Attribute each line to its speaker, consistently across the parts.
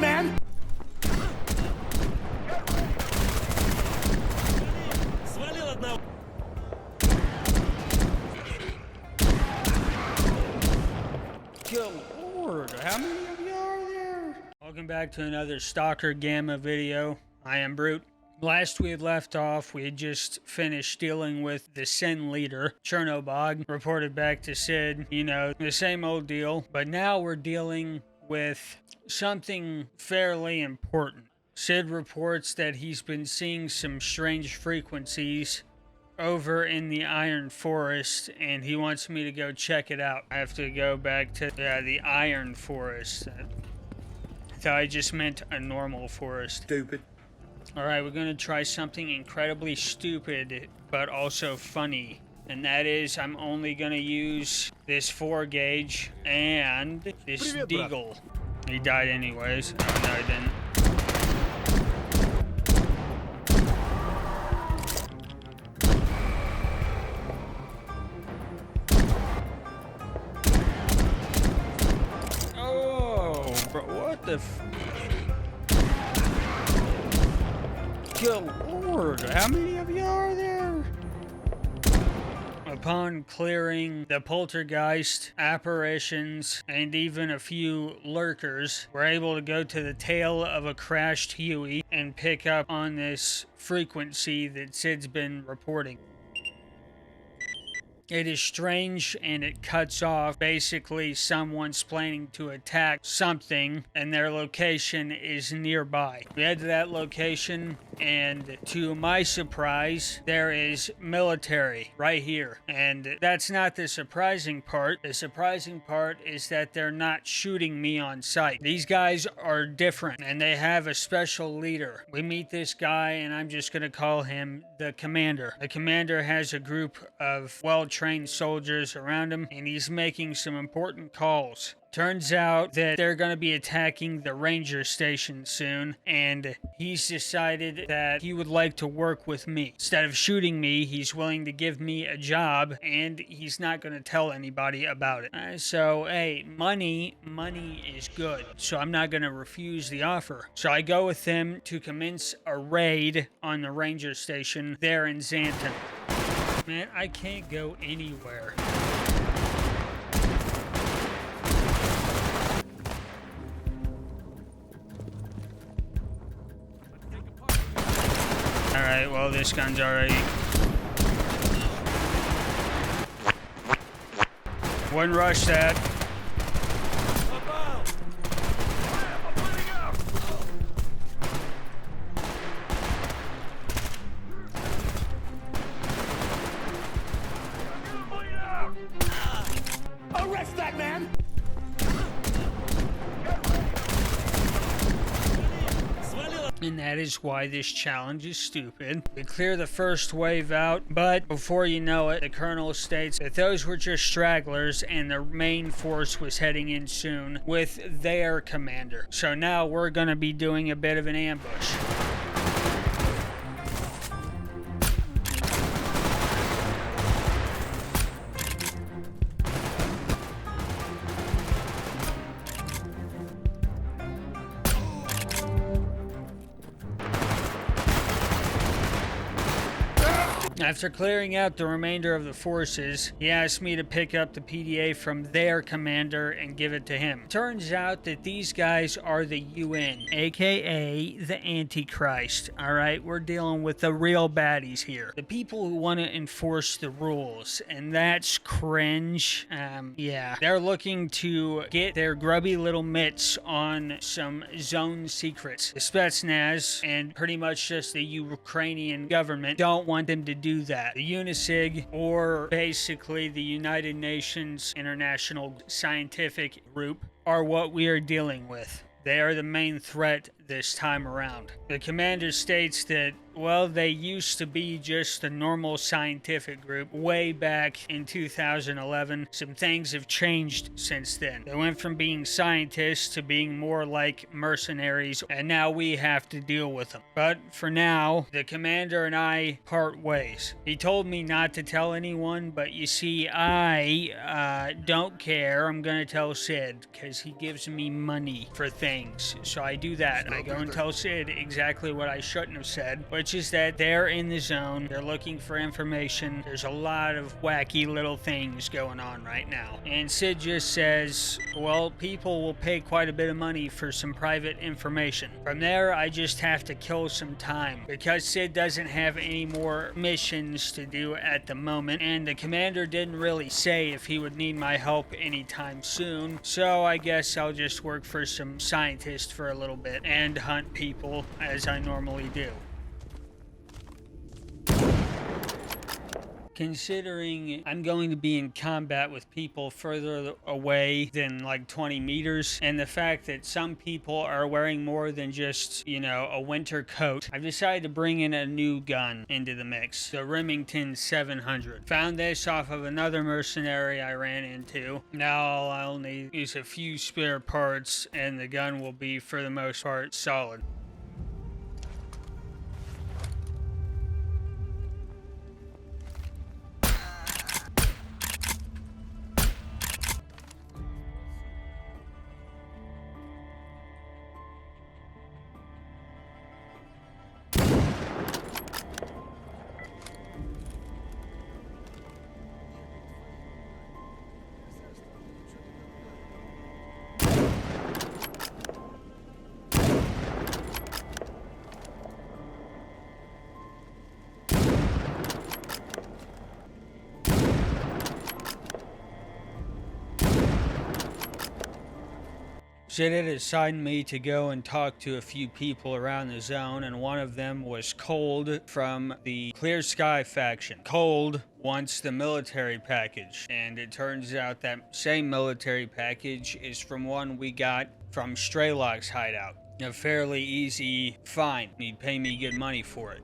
Speaker 1: that, man!
Speaker 2: Good Lord, how many of you are there? Welcome back to another Stalker Gamma video. I am Brute. Last we had left off, we had just finished dealing with the Sin leader, Chernobog, reported back to Sid, you know, the same old deal. But now we're dealing with something fairly important. Sid reports that he's been seeing some strange frequencies over in the Iron Forest, and he wants me to go check it out. I have to go back to the Iron Forest. I thought I just meant a normal forest.
Speaker 1: Stupid.
Speaker 2: Alright, we're gonna try something incredibly stupid, but also funny. And that is, I'm only gonna use this 4 gauge and this deagle. He died anyways. Oh, no, he didn't. What the Good Lord, how many of you are there? Upon clearing the poltergeist, apparitions, and even a few lurkers, we're able to go to the tail of a crashed Huey and pick up on this frequency that Sid's been reporting. It is strange, and it cuts off basically someone's planning to attack something, and their location is nearby. We head to that location, and to my surprise, there is military right here. And that's not the surprising part. The surprising part is that they're not shooting me on sight. These guys are different, and they have a special leader. We meet this guy, and I'm just going to call him the commander. The commander has a group of well-trained soldiers around him, and he's making some important calls. Turns out that they're going to be attacking the ranger station soon, and he's decided that he would like to work with me. Instead of shooting me, he's willing to give me a job, and he's not going to tell anybody about it. So, hey, money is good, so I'm not going to refuse the offer. So I go with him to commence a raid on the ranger station there in Xanten. Man, I can't go anywhere. Alright, well, this gun's already... Wouldn't rush that.
Speaker 1: Arrest that man!
Speaker 2: And that is why this challenge is stupid. We clear the first wave out, but before you know it, the colonel states that those were just stragglers and the main force was heading in soon with their commander. So now we're gonna be doing a bit of an ambush. After clearing out the remainder of the forces, he asked me to pick up the PDA from their commander and give it to him. Turns out that these guys are the UN, aka the Antichrist. Alright, we're dealing with the real baddies here. The people who want to enforce the rules, and that's cringe. Yeah. They're looking to get their grubby little mitts on some zone secrets. The Spetsnaz and pretty much just the Ukrainian government don't want them to do that. The UNICIG, or basically the United Nations International Scientific Group, are what we are dealing with. They are the main threat this time around. The commander states that, well, they used to be just a normal scientific group way back in 2011. Some things have changed since then. They went from being scientists to being more like mercenaries, and now we have to deal with them. But for now, the commander and I part ways. He told me not to tell anyone, but you see, I don't care. I'm gonna tell Sid, because he gives me money for things. So I do that. I go and tell Sid exactly what I shouldn't have said, which is that they're in the zone, they're looking for information, there's a lot of wacky little things going on right now. And Sid just says, well, people will pay quite a bit of money for some private information. From there, I just have to kill some time, because Sid doesn't have any more missions to do at the moment, and the commander didn't really say if he would need my help anytime soon, so I guess I'll just work for some scientists for a little bit and hunt people as I normally do. Considering I'm going to be in combat with people further away than like 20 meters, and the fact that some people are wearing more than just, you know, a winter coat, I've decided to bring in a new gun into the mix, the Remington 700. Found this off of another mercenary I ran into. Now I'll only use a few spare parts, and the gun will be, for the most part, solid. Sid had assigned me to go and talk to a few people around the zone, and one of them was Cold from the Clear Sky faction. Cold wants the military package, and it turns out that same military package is from one we got from S.T.A.L.K.E.R's hideout. A fairly easy find. He'd pay me good money for it.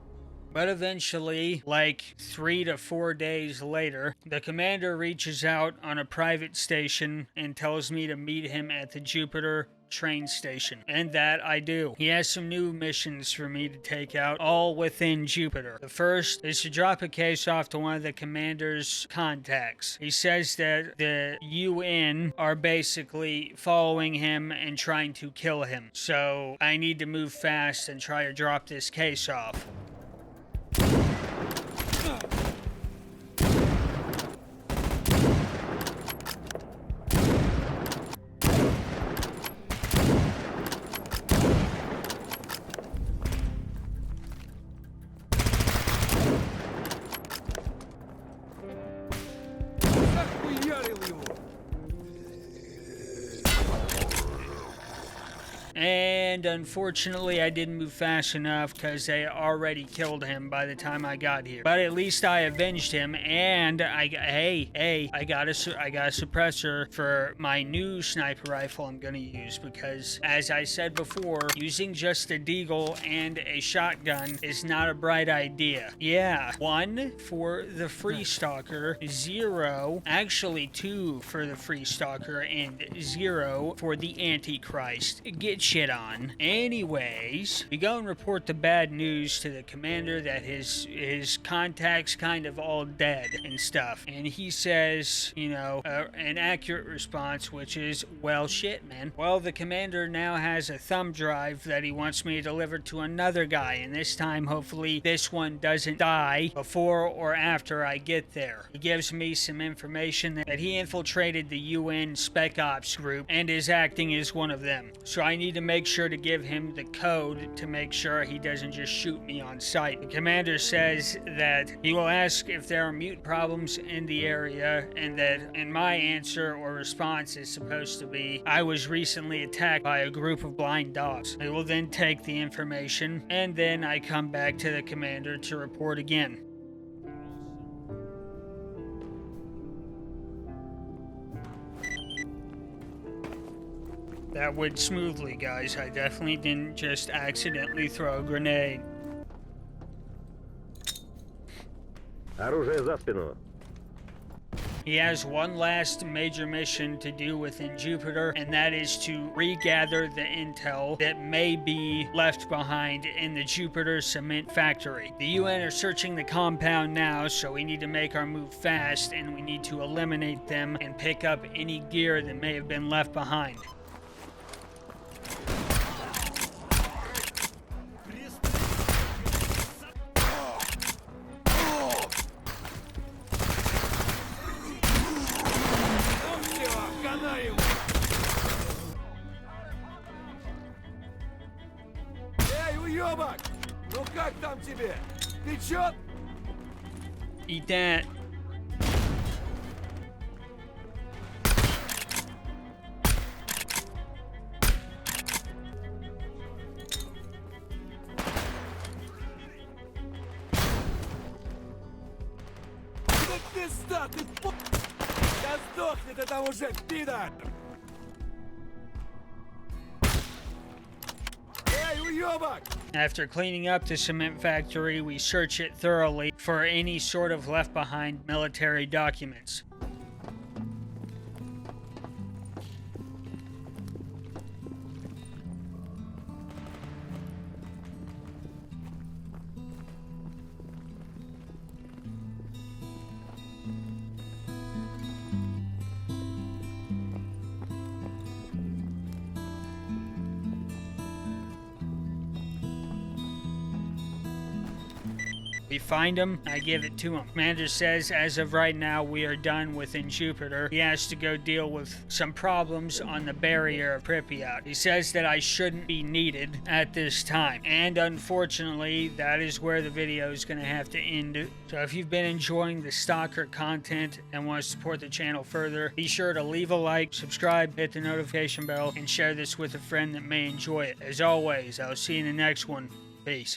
Speaker 2: But eventually, like 3 to 4 days later, the commander reaches out on a private station and tells me to meet him at the Jupiter train station. And that I do. He has some new missions for me to take out, all within Jupiter. The first is to drop a case off to one of the commander's contacts. He says that the UN are basically following him and trying to kill him. So I need to move fast and try to drop this case off. And unfortunately, I didn't move fast enough because they already killed him by the time I got here. But at least I avenged him, and I got a suppressor for my new sniper rifle I'm gonna use, because as I said before, using just a deagle and a shotgun is not a bright idea. Yeah, 1 for the Free Stalker, 0, actually 2 for the Free Stalker, and 0 for the Antichrist. Get shit on. Anyways, we go and report the bad news to the commander that his contact's kind of all dead and stuff. And he says, you know, an accurate response, which is, well, shit, man. Well, the commander now has a thumb drive that he wants me to deliver to another guy, and this time, hopefully, this one doesn't die before or after I get there. He gives me some information that he infiltrated the UN Spec Ops group and is acting as one of them. So I need to make sure to give him the code to make sure he doesn't just shoot me on sight. The commander says that he will ask if there are mutant problems in the area, and my answer or response is supposed to be, I was recently attacked by a group of blind dogs. They will then take the information, and then I come back to the commander to report again. That went smoothly, guys. I definitely didn't just accidentally throw a grenade.
Speaker 1: Оружие за спину.
Speaker 2: He has one last major mission to do within Jupiter, and that is to regather the intel that may be left behind in the Jupiter cement factory. The UN are searching the compound now, so we need to make our move fast, and we need to eliminate them and pick up any gear that may have been left behind.
Speaker 3: Уёбок! Ну как там тебе? Ты чё?
Speaker 2: Eat that.
Speaker 3: Да пизда, ты Да сдохни ты там уже, пидор! Эй, уёбок!
Speaker 2: After cleaning up the cement factory, we search it thoroughly for any sort of left behind military documents. We find him, I give it to him. Commander says, as of right now, we are done within Jupiter. He has to go deal with some problems on the barrier of Pripyat. He says that I shouldn't be needed at this time. And unfortunately, that is where the video is going to have to end. So if you've been enjoying the S.T.A.L.K.E.R content and want to support the channel further, be sure to leave a like, subscribe, hit the notification bell, and share this with a friend that may enjoy it. As always, I'll see you in the next one. Peace.